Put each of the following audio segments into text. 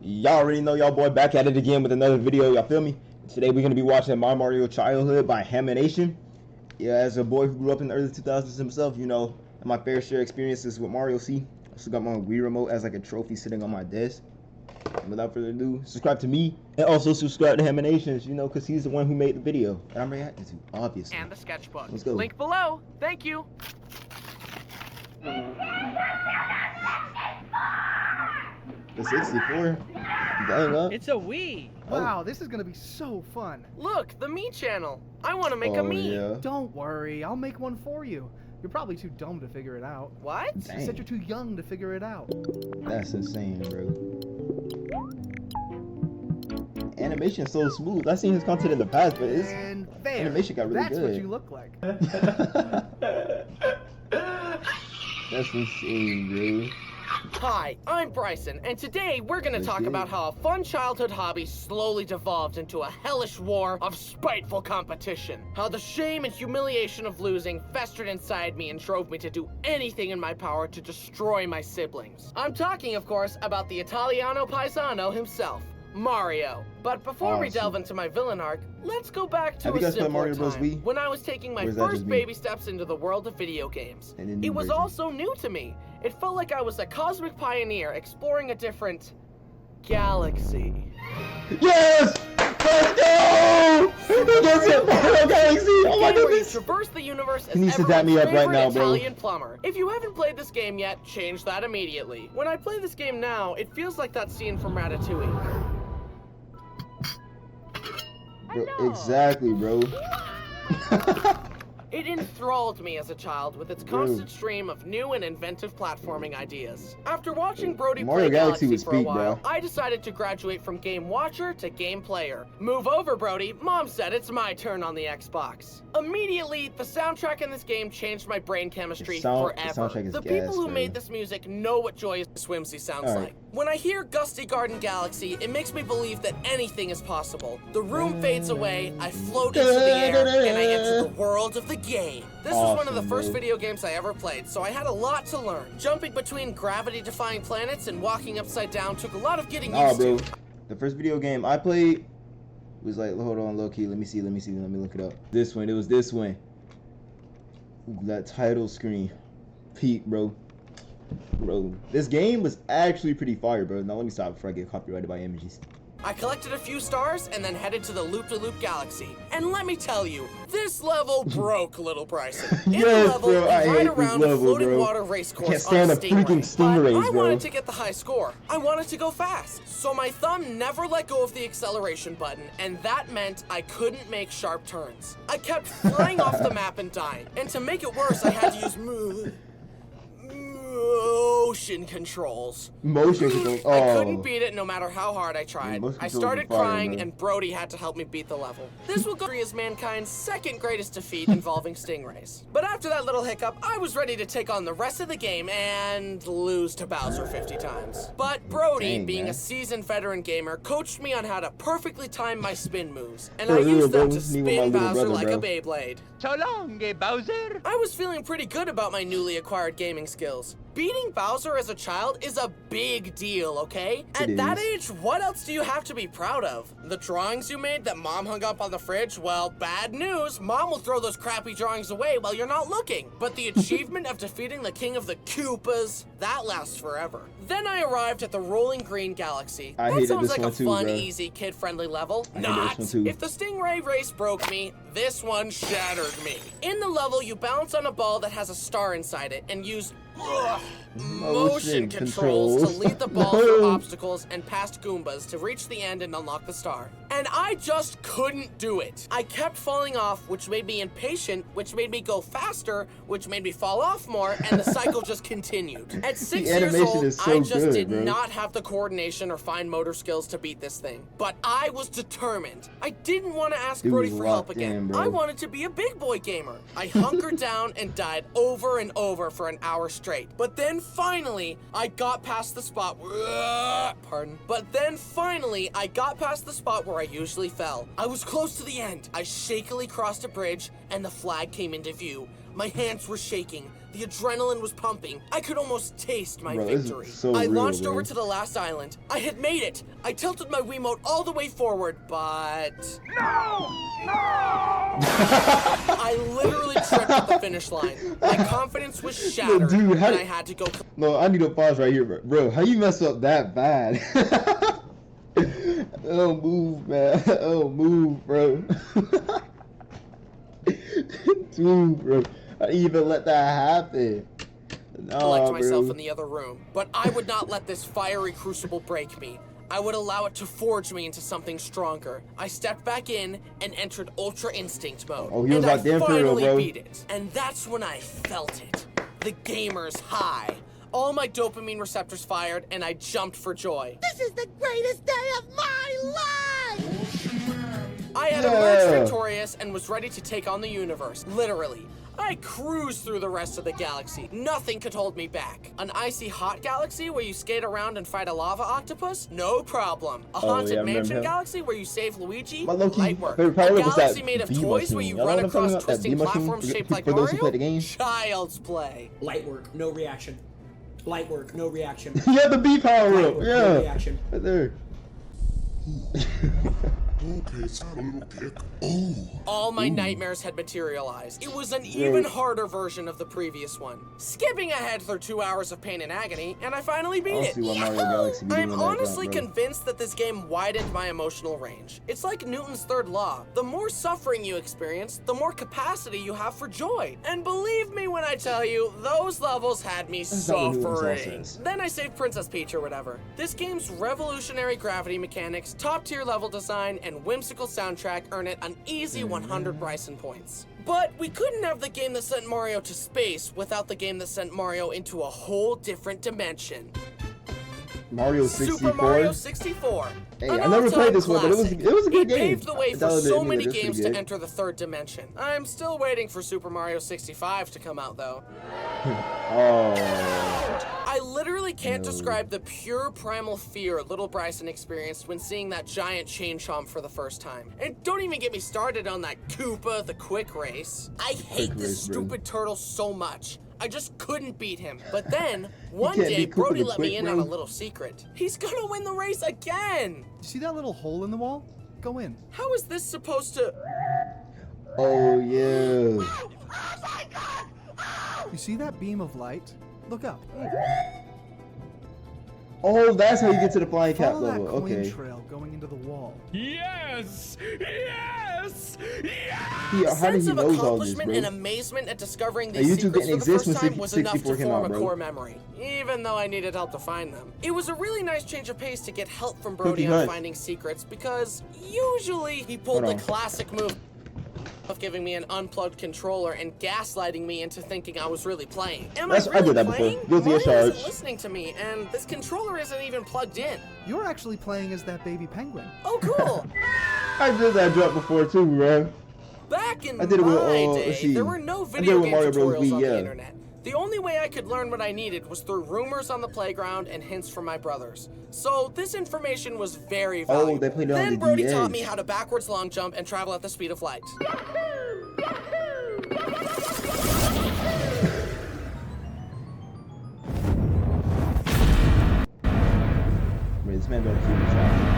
Y'all already know y'all boy back at it again with another video, y'all feel me? Today we're gonna be watching My Mario Childhood by Hamination. Yeah, as a boy who grew up in the early 2000s himself, you know, my fair share experiences with Mario C. I still got my Wii remote as like a trophy sitting on my desk. And without further ado, subscribe to me and also subscribe to Haminations, you know, because he's the one who made the video that I'm reacting to, obviously. And the sketchbook. Let's go. Link below. Thank you. The 64? Dang up. It's a Wii. Wow, this is gonna be so fun. Look, the Me channel. I want to make a Me. Yeah. Don't worry, I'll make one for you. You're probably too dumb to figure it out. What? Dang. You said you're too young to figure it out. That's insane, bro. Animation's so smooth. I've seen his content in the past, but his And there. animation got really That's good. what you look like. That's insane, bro. Hi, I'm Bryson, and today we're gonna talk about how a fun childhood hobby slowly devolved into a hellish war of spiteful competition. How the shame and humiliation of losing festered inside me and drove me to do anything in my power to destroy my siblings. I'm talking, of course, about the Italiano Paisano himself, Mario. But before we delve into my villain arc, let's go back to a simpler time when I was taking my first baby steps into the world of video games. It was all so new to me. It felt like I was a cosmic pioneer exploring a different galaxy. Yes! Let's go! Yes, it, Mario Galaxy! Oh my goodness! Traverse the universe as He needs to dap me up right now, bro. Italian plumber. If you haven't played this game yet, change that immediately. When I play this game now, it feels like that scene from Ratatouille. Bro, exactly, bro. It enthralled me as a child with its constant stream of new and inventive platforming ideas. After watching Brody play Galaxy for a while, I decided to graduate from game watcher to game player. Move over, Brody. Mom said it's my turn on the Xbox. Immediately, the soundtrack in this game changed my brain chemistry forever. The people who made this music know what Joyous Swimsy sounds like. When I hear Gusty Garden Galaxy, it makes me believe that anything is possible. The room fades away, I float into the air, and I enter the world of the game. This was one of the first video games I ever played, so I had a lot to learn. Jumping between gravity-defying planets and walking upside down took a lot of getting used to. The first video game I played was like, hold on, low key, let me see, let me look it up. This one, it was this one. Ooh, that title screen. Peak, bro. Bro, this game was actually pretty fire, bro. Now let me stop before I get copyrighted by images. I collected a few stars and then headed to the Loop-de-Loop Galaxy. And let me tell you, this level broke Little Bryson. In the level, you ride around a floating water race course on a stingray. But I wanted to get the high score. I wanted to go fast. So my thumb never let go of the acceleration button, and that meant I couldn't make sharp turns. I kept flying off the map and dying. And to make it worse, I had to use motion controls. Motion controls. Oh. I couldn't beat it no matter how hard I tried. I started crying and Brody had to help me beat the level. This will go as mankind's second greatest defeat involving stingrays. But after that little hiccup, I was ready to take on the rest of the game and lose to Bowser 50 times. But Brody, being a seasoned veteran gamer, coached me on how to perfectly time my spin moves. And I used them to spin Bowser like a Beyblade. So long, Bowser. I was feeling pretty good about my newly acquired gaming skills. Beating Bowser as a child is a big deal, okay? At that age, what else do you have to be proud of? The drawings you made that Mom hung up on the fridge? Well, bad news. Mom will throw those crappy drawings away while you're not looking. But the achievement of defeating the king of the Koopas, that lasts forever. Then I arrived at the Rolling Green Galaxy. That sounds like a fun, easy, kid-friendly level. Not! If the Stingray race broke me, this one shattered me. In the level, you bounce on a ball that has a star inside it and use motion controls to lead the ball through obstacles and past Goombas to reach the end and unlock the star. And I just couldn't do it. I kept falling off, which made me impatient, which made me go faster, which made me fall off more, and the cycle just continued. At 6 years old, I just did not have the coordination or fine motor skills to beat this thing. But I was determined. I didn't want to ask Brody for help again. I wanted to be a big boy gamer. I hunkered down and died over and over for an hour straight. But then finally, I got past the spot where I usually fell. I was close to the end. I shakily crossed a bridge, and the flag came into view. My hands were shaking. The adrenaline was pumping. I could almost taste my Bro, this is victory. so I real, launched bro. over to the last island. I had made it. I tilted my Wiimote all the way forward, but... No! I literally tripped at the finish line. My confidence was shattered, Dude, and I had to go... No, I need to pause right here, bro. How you mess up that bad? Oh, move, man. Oh, move, bro. Dude, bro. I didn't even let that happen. Collect Nah, myself bro. in the other room, but I would not let this fiery crucible break me. I would allow it to forge me into something stronger. I stepped back in and entered Ultra Instinct mode. Oh, he was and locked in I for real, finally bro. beat it. And that's when I felt it. The gamer's high. All my dopamine receptors fired, and I jumped for joy. This is the greatest day of my life! I had emerged victorious and was ready to take on the universe, literally. I cruised through the rest of the galaxy. Nothing could hold me back. An icy hot galaxy where you skate around and fight a lava octopus? No problem. A haunted yeah, I remember mansion him. galaxy where you save Luigi? My low-key Light work. favorite part A of it was that galaxy made of B toys machine. where you Y'all know run what I'm talking across about? That twisting B machine platforms for- shaped for like those who Mario? play the game? Child's play. Light work, no reaction. Light work, no reaction. You have the B power Light up. work, no Yeah. reaction. Right there. Okay, it's not a little kick. All my nightmares had materialized. It was an even harder version of the previous one. Skipping ahead through 2 hours of pain and agony, and I finally beat I don't it. see why Mario Galaxy be I'm doing that honestly crap, bro. convinced that this game widened my emotional range. It's like Newton's third law. The more suffering you experience, the more capacity you have for joy. And believe me when I tell you, those levels had me That's not what Newton's law suffering. says. Then I saved Princess Peach or whatever. This game's revolutionary gravity mechanics, top-tier level design, and whimsical soundtrack earn it an easy 100 Bryson points. But we couldn't have the game that sent Mario to space without the game that sent Mario into a whole different dimension. Mario 64. Super Mario 64. Hey, An I never played all-time this one, but it was classic. a good game. It paved the way for I'll so admit many it was pretty games good. to enter the third dimension. I'm still waiting for Super Mario 65 to come out, though. Oh. I literally can't describe the pure primal fear little Bryson experienced when seeing that giant chain chomp for the first time. And don't even get me started on that Koopa the Quick Race. I hate this Race, bro. stupid turtle so much. I just couldn't beat him. But then, one can't day, beat Koopa Brody the let me Quick, in bro? on a little secret. He's gonna win the race again! You see that little hole in the wall? Go in. How is this supposed to... Oh yeah. You see that beam of light? Look up. Oh, that's how you get to the flying cap Follow that level. coin Okay. trail going into the wall. Yes! Yes! How did sense he of knows all this, accomplishment bro? and amazement at discovering Hey, these YouTube secrets didn't for the exist first when time was enough 64 to came form out, a bro. core memory, even though I needed help to find them. It was a really nice change of pace to get help from Brody Cookie on Hut. finding secrets, because usually he pulled Hold the on. classic move of giving me an unplugged controller and gaslighting me into thinking I was really playing. Am That's- I I did really that before. playing? Guilty as Mario isn't charged. listening to me, and this controller isn't even plugged in. You're actually playing as that baby penguin. Oh, cool. I did that drop before too, bro. Back in I did it with, my let's day, see. there were no I did video it with game Mario Bros. tutorials Wii, on yeah. the internet. The only way I could learn what I needed was through rumors on the playground and hints from my brothers. So this information was very valuable. Oh, they played it on Then the Brody DS. taught me how to backwards long jump and travel at the speed of light. Wait, this man better keep his shot.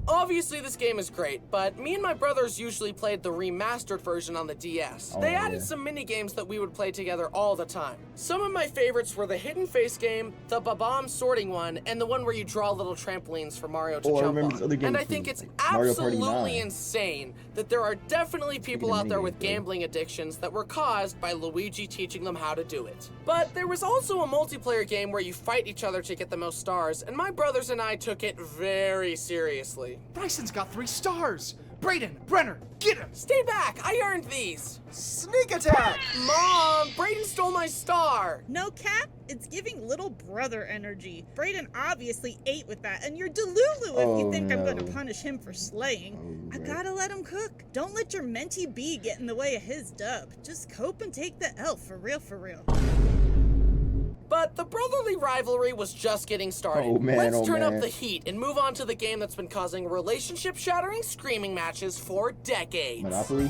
Obviously, this game is great, but me and my brothers usually played the remastered version on the DS. Oh, They added yeah. some mini games that we would play together all the time. Some of my favorites were the Hidden Face game, the Babam sorting one, and the one where you draw little trampolines for Mario to Oh, I jump remember on. this other game And I too, think it's like Mario Party absolutely 9. insane that there are definitely people of out there mini with games, bro. gambling addictions that were caused by Luigi teaching them how to do it. But there was also a multiplayer game where you fight each other to get the most stars, and my brothers and I took it very seriously. Bryson's got 3 stars. Brayden, Brenner, get him! Stay back! I earned these! Sneak attack! Mom, Brayden stole my star! No cap, it's giving little brother energy. Brayden obviously ate with that, and you're Delulu if you think I'm no. gonna punish him for slaying. Oh, I right. gotta let him cook. Don't let your mentee bee get in the way of his dub. Just cope and take the L, for real, for real. But the brotherly rivalry was just getting started. Oh, man, Let's oh, turn up man. the heat and move on to the game that's been causing relationship-shattering screaming matches for decades. Monopoly.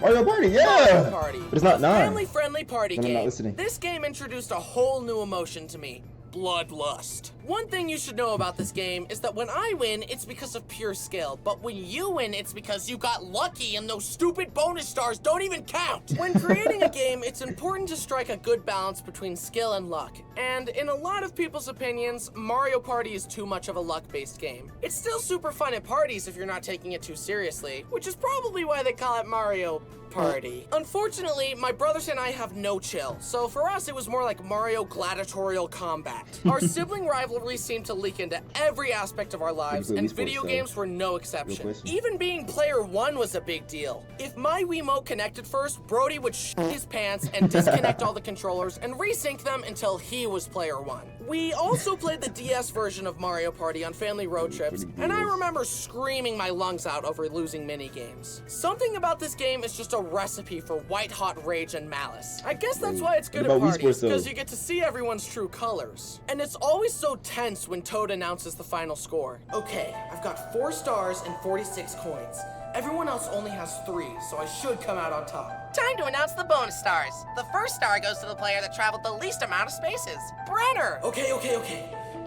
Mario Party, yeah! Mario Party. But it's not a 9. family-friendly party Then I'm game. not listening. This game introduced a whole new emotion to me. Bloodlust. One thing you should know about this game is that when I win, it's because of pure skill, but when you win, it's because you got lucky and those stupid bonus stars don't even count. When creating a game, it's important to strike a good balance between skill and luck, and in a lot of people's opinions, Mario Party is too much of a luck-based game. It's still super fun at parties if you're not taking it too seriously, which is probably why they call it Mario Party. Unfortunately, my brothers and I have no chill, so for us it was more like Mario gladiatorial combat. Our sibling rivalry seemed to leak into every aspect of our lives, and video games were no exception. Even being player 1 was a big deal. If my Wiimote connected first, Brody would shit his pants and disconnect all the controllers and resync them until he was player 1. We also played the DS version of Mario Party on family road trips, and I remember screaming my lungs out over losing mini-games. Something about this game is just a recipe for white-hot rage and malice. I guess that's why it's good at parties, because you get to see everyone's true colors. And it's always so tense when Toad announces the final score. Okay, I've got 4 stars and 46 coins. Everyone else only has 3, so I should come out on top. Time to announce the bonus stars. The first star goes to the player that traveled the least amount of spaces, Brenner. Okay.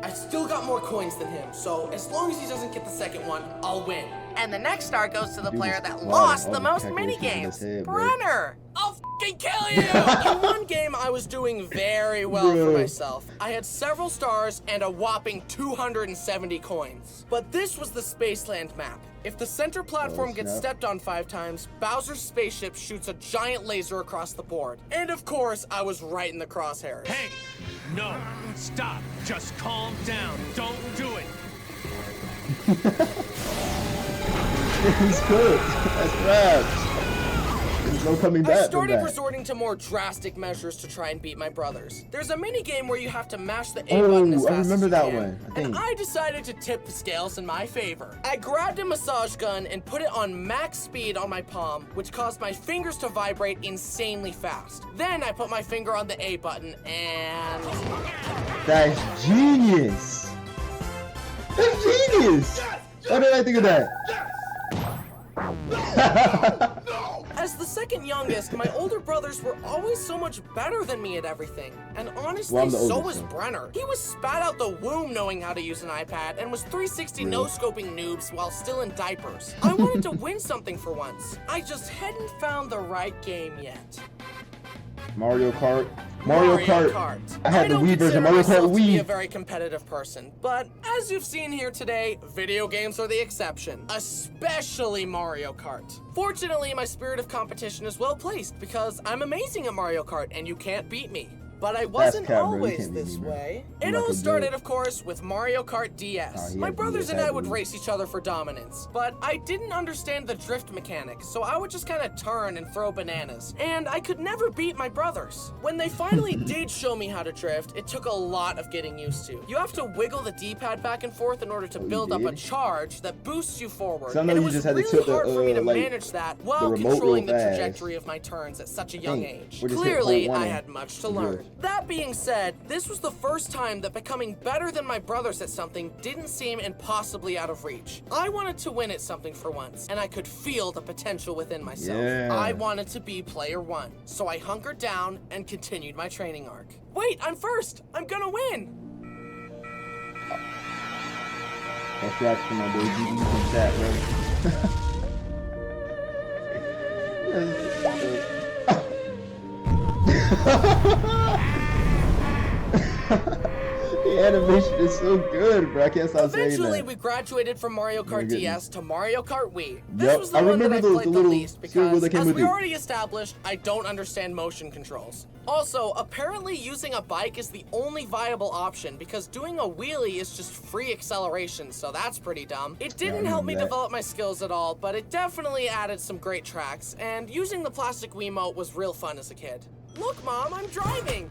I still got more coins than him, so as long as he doesn't get the second one, I'll win. And the next star goes to the player that lost the most minigames, Brenner. I'll f***ing kill you! In one game, I was doing very well for myself. I had several stars and a whopping 270 coins. But this was the Spaceland map. If the center platform gets stepped on 5 times, Bowser's spaceship shoots a giant laser across the board. And of course, I was right in the crosshairs. Hey! No! Stop! Just calm down! Don't do it! He's good. That's raps. There's no coming back. I started resorting to more drastic measures to try and beat my brothers. There's a mini game where you have to mash the A button as fast I remember as you that can, one. and I decided to tip the scales in my favor. I grabbed a massage gun and put it on max speed on my palm, which caused my fingers to vibrate insanely fast. Then I put my finger on the A button and... That's genius. That's genius. Why did I think of that? As the second youngest, my older brothers were always so much better than me at everything. And honestly, so was Brenner. He was spat out the womb knowing how to use an iPad and was 360 no-scoping noobs while still in diapers. I wanted to win something for once. I just hadn't found the right game yet. Mario Kart. Mario Kart. I had the Wii version. Mario Kart I don't be a Wii. very competitive person, but as you've seen here today, video games are the exception, especially Mario Kart. Fortunately, my spirit of competition is well placed because I'm amazing at Mario Kart and you can't beat me. But I wasn't always this way. It all started, of course, with Mario Kart DS. My brothers and I would race each other for dominance, but I didn't understand the drift mechanic, so I would just kind of turn and throw bananas. And I could never beat my brothers. When they finally did show me how to drift, it took a lot of getting used to. You have to wiggle the D-pad back and forth in order to build up a charge that boosts you forward. And it was really hard for me to manage that while controlling the trajectory of my turns at such a young age. Clearly, I had much to learn. That being said, this was the first time that becoming better than my brothers at something didn't seem impossibly out of reach. I wanted to win at something for once, and I could feel the potential within myself. I wanted to be player 1, so I hunkered down and continued my training arc. Wait, I'm first! I'm gonna win! That's right for my boy GD from chat, bro. The animation is so good, bro. I can't stop saying that. Eventually, we graduated from Mario Kart DS to Mario Kart Wii. This was the one that I played the least because, as we already established, I don't understand motion controls. Also, apparently using a bike is the only viable option because doing a wheelie is just free acceleration, so that's pretty dumb. It didn't help me develop my skills at all, but it definitely added some great tracks, and using the plastic Wiimote was real fun as a kid. Look, Mom, I'm driving!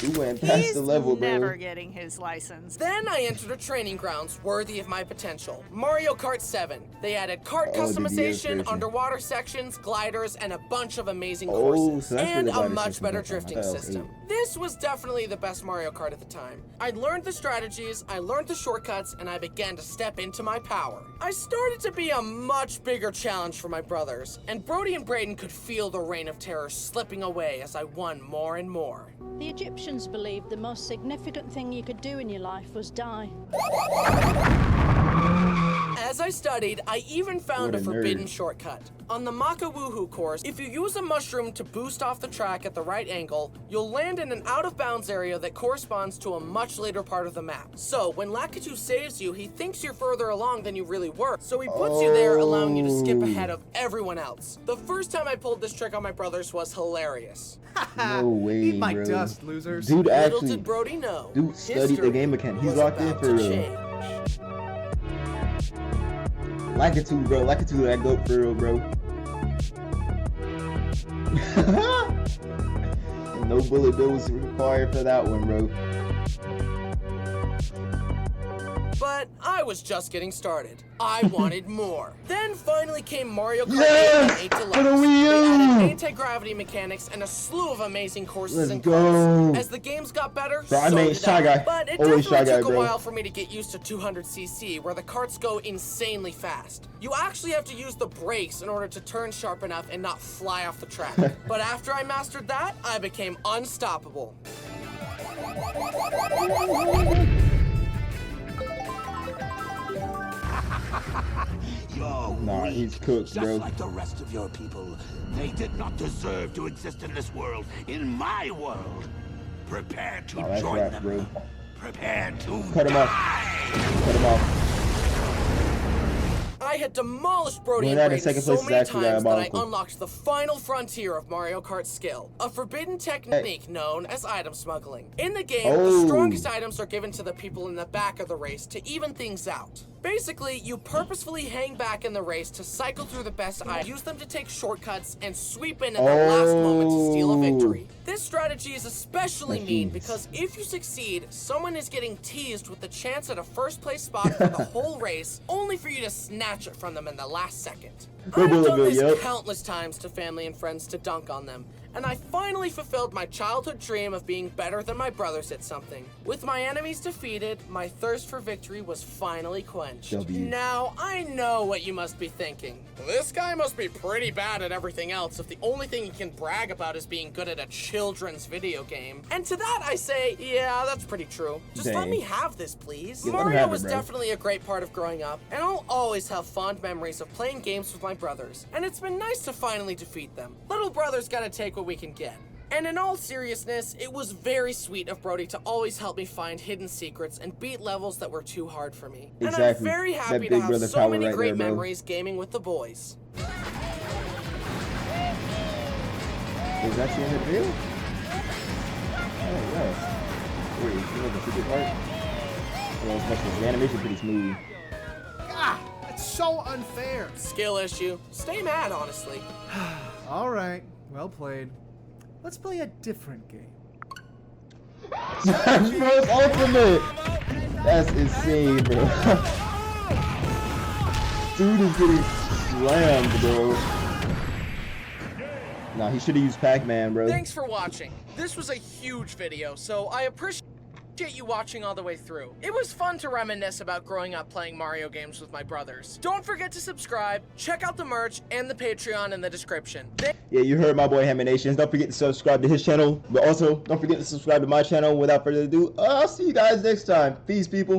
You went past He's the level, never bro. getting his license. Then I entered a training grounds worthy of my potential. Mario Kart 7. They added kart Oh, the customization, de-escalation. underwater sections, gliders, and a bunch of amazing Oh, courses. so that's where And the a glider much system better came from. I drifting thought that was system. This was definitely the best Mario Kart at the time. I learned the strategies, I learned the shortcuts, and I began to step into my power. I started to be a much bigger challenge for my brothers, and Brody and Braden could feel the reign of terror slipping away as I won more and more. The Egyptians believed the most significant thing you could do in your life was die. As I studied, I even found What a a forbidden nerd. shortcut. On the Maka Woohoo course, if you use a mushroom to boost off the track at the right angle, you'll land in an out-of-bounds area that corresponds to a much later part of the map. So, when Lakitu saves you, he thinks you're further along than you really were, so he puts you there, allowing you to skip ahead of everyone else. The first time I pulled this trick on my brothers was hilarious. No way, Eat my bro. dust, losers. Dude Little actually, did Brody know, dude studied the history game mechanic. He's was locked in about for to real. change. Lakitu, bro. Lakitu, that goat for real, bro. No bullet bill was required for that one, bro. But I was just getting started. I wanted more. Then finally came Mario Kart 8 Yes! and 8 Deluxe. For the Wii They U! added anti-gravity mechanics and a slew of amazing courses Let's and go. cars. As the games got better, Bro, I so mean, did Shy I. Guy. But it Always Shy definitely Guy, took a bro. while for me to get used to 200cc, where the karts go insanely fast. You actually have to use the brakes in order to turn sharp enough and not fly off the track. But after I mastered that, I became unstoppable. You're Nah, weak, he's cooked, just bro. like the rest of your people. They did not deserve to exist in this world, in my world. Prepare to Oh, that's join right, them. bro. Prepare to Cut him off. die. Cut him off. I had demolished Brody Doing and that in Braden second so place is many actually times that I diabolical. unlocked the final frontier of Mario Kart skill, a forbidden technique known as item smuggling. In the game, Oh. the strongest items are given to the people in the back of the race to even things out. Basically, you purposefully hang back in the race to cycle through the best items, use them to take shortcuts, and sweep in at the last moment to steal a victory. This strategy is especially mean because if you succeed, someone is getting teased with the chance at a first place spot for the whole race, only for you to snatch it from them in the last second. Go I've bullet done bill, this yep. countless times to family and friends to dunk on them, and I finally fulfilled my childhood dream of being better than my brothers at something. With my enemies defeated, my thirst for victory was finally quenched. W. Now, I know what you must be thinking. This guy must be pretty bad at everything else if the only thing he can brag about is being good at a children's video game. And to that I say, yeah, that's pretty true. Just let Dang. me have this, please. Yeah, let him Mario have it, was bro. definitely a great part of growing up, and I'll always have fond memories of playing games with my brothers, and it's been nice to finally defeat them. Little brother's gotta take what we can get. And in all seriousness, it was very sweet of Brody to always help me find hidden secrets and beat levels that were too hard for me. And I'm Exactly. very That happy big to have brother so power many right great there, bro. memories gaming with the boys. Is that you in the video? Oh, yeah. Wait, you know the secret part? Well, especially the animation pretty smooth. Ah, that's so unfair. Skill issue. Stay mad, honestly. All right, well played. Let's play a different game. Smash Bros. Ultimate! That's insane, bro. Dude is getting slammed, bro. Nah, he should have used Pac-Man, bro. Thanks for watching. This was a huge video, so I appreciate you watching all the way through. It was fun to reminisce about growing up playing Mario games with my brothers. Don't forget to subscribe, check out the merch, and the Patreon in the description. Yeah, you heard my boy Hamination. Don't forget to subscribe to his channel, but also don't forget to subscribe to my channel. Without further ado, I'll see you guys next time. Peace, people.